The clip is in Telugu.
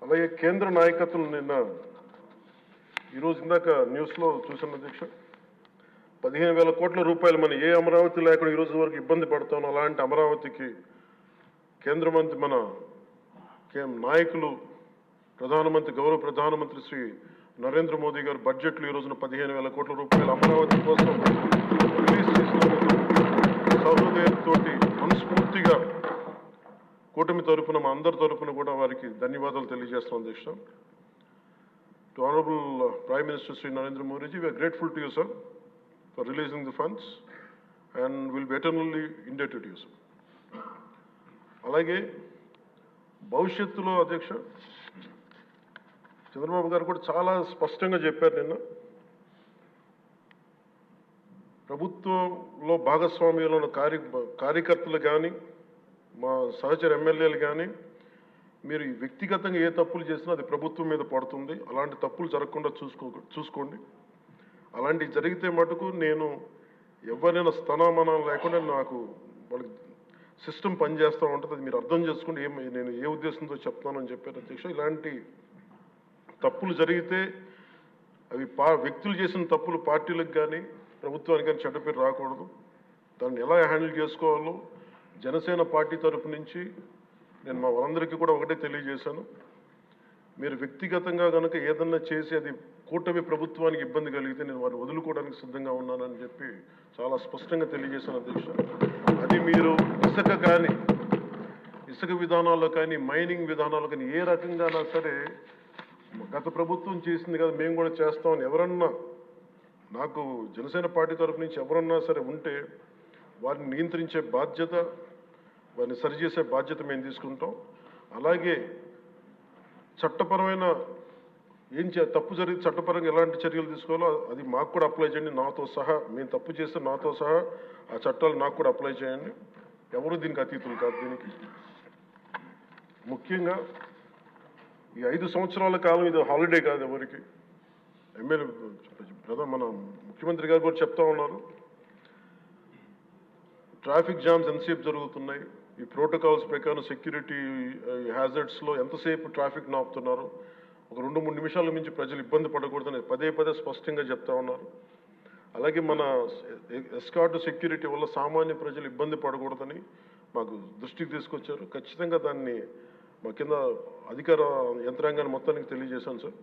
అలాగే కేంద్ర నాయకత్వం నిన్న ఈరోజు ఇందాక న్యూస్లో చూసిన అధ్యక్ష 15,000 కోట్ల రూపాయలు మన ఏ అమరావతి లేకుండా ఈరోజు వరకు ఇబ్బంది పడతాం. అలాంటి అమరావతికి కేంద్ర మంత్రి మన నాయకులు గౌరవ ప్రధానమంత్రి శ్రీ నరేంద్ర మోదీ గారు బడ్జెట్లో ఈ రోజున 15,000 కోట్ల రూపాయలు అమరావతి కోసం రిలీజ్ చేసినందుకు సహృదయంతోటి మనస్ఫూర్తిగా కూటమి తరఫున మా అందరి తరఫున కూడా వారికి ధన్యవాదాలు తెలియజేస్తాం అధ్యక్ష. To Honorable Prime Minister Sri Narendra Modi ji, we are grateful to you, sir, for releasing the funds and will be eternally indebted to you, sir. అలాగే భవిష్యత్తులో అధ్యక్ష చంద్రబాబు గారు కూడా చాలా స్పష్టంగా చెప్పారు నిన్న, ప్రభుత్వంలో భాగస్వామ్యంలో ఉన్న కార్యకర్తలు కానీ మా సహచర ఎమ్మెల్యేలు కానీ మీరు వ్యక్తిగతంగా ఏ తప్పులు చేసినా అది ప్రభుత్వం మీద పడుతుంది. అలాంటి తప్పులు జరగకుండా చూసుకోండి. అలాంటివి జరిగితే మటుకు నేను ఎవరైనా స్థనామనం లేకుండా నాకు వాళ్ళకి సిస్టమ్ పనిచేస్తూ ఉంటుంది. అది మీరు అర్థం చేసుకోండి నేను ఏ ఉద్దేశంతో చెప్తానని చెప్పారు అధ్యక్ష. ఇలాంటి తప్పులు జరిగితే అవి వ్యక్తులు చేసిన తప్పులు పార్టీలకు కానీ ప్రభుత్వానికి కానీ చెడ్డ పేరు రాకూడదు. దాన్ని ఎలా హ్యాండిల్ చేసుకోవాలో జనసేన పార్టీ తరఫు నుంచి నేను మా వాళ్ళందరికీ కూడా ఒకటే తెలియజేశాను. మీరు వ్యక్తిగతంగా కనుక ఏదన్నా చేసి అది కూటమి ప్రభుత్వానికి ఇబ్బంది కలిగితే నేను వారిని వదులుకోవడానికి సిద్ధంగా ఉన్నానని చెప్పి చాలా స్పష్టంగా తెలియజేశాను అధ్యక్ష. అది మీరు ఇసుక విధానాల్లో కానీ మైనింగ్ విధానాల్లో కానీ ఏ రకంగానా సరే గత ప్రభుత్వం చేసింది కదా మేము కూడా చేస్తామని ఎవరన్నా నాకు జనసేన పార్టీ తరఫు నుంచి ఎవరన్నా సరే ఉంటే వారిని నియంత్రించే బాధ్యత, వారిని సరిచేసే బాధ్యత మేము తీసుకుంటాం. అలాగే చట్టపరమైన తప్పు జరిగితే చట్టపరంగా ఎలాంటి చర్యలు తీసుకోవాలో అది మాకు కూడా అప్లై చేయండి. నాతో సహా మేము తప్పు చేస్తే నాతో సహా ఆ చట్టాలు నాకు కూడా అప్లై చేయండి. ఎవరు దీనికి అతీతులు కాదు. దీనికి ముఖ్యంగా ఈ 5 సంవత్సరాల కాలం ఇది హాలిడే కాదు ఎవరికి. మన ముఖ్యమంత్రి గారు కూడా చెప్తా ఉన్నారు, ట్రాఫిక్ జామ్స్ ఎంతసేపు జరుగుతున్నాయి, ఈ ప్రోటోకాల్స్ ప్రకారం సెక్యూరిటీ హ్యాజర్డ్స్లో ఎంతసేపు ట్రాఫిక్ నాపుతున్నారు, ఒక 2-3 నిమిషాల నుంచి ప్రజలు ఇబ్బంది పడకూడదని పదే స్పష్టంగా చెప్తా ఉన్నారు. అలాగే మన ఎస్కార్ట్ సెక్యూరిటీ వల్ల సామాన్య ప్రజలు ఇబ్బంది పడకూడదని మాకు దృష్టికి తీసుకొచ్చారు. ఖచ్చితంగా దాన్ని మా కింద అధికార యంత్రాంగాన్ని మొత్తానికి తెలియజేశాను సార్.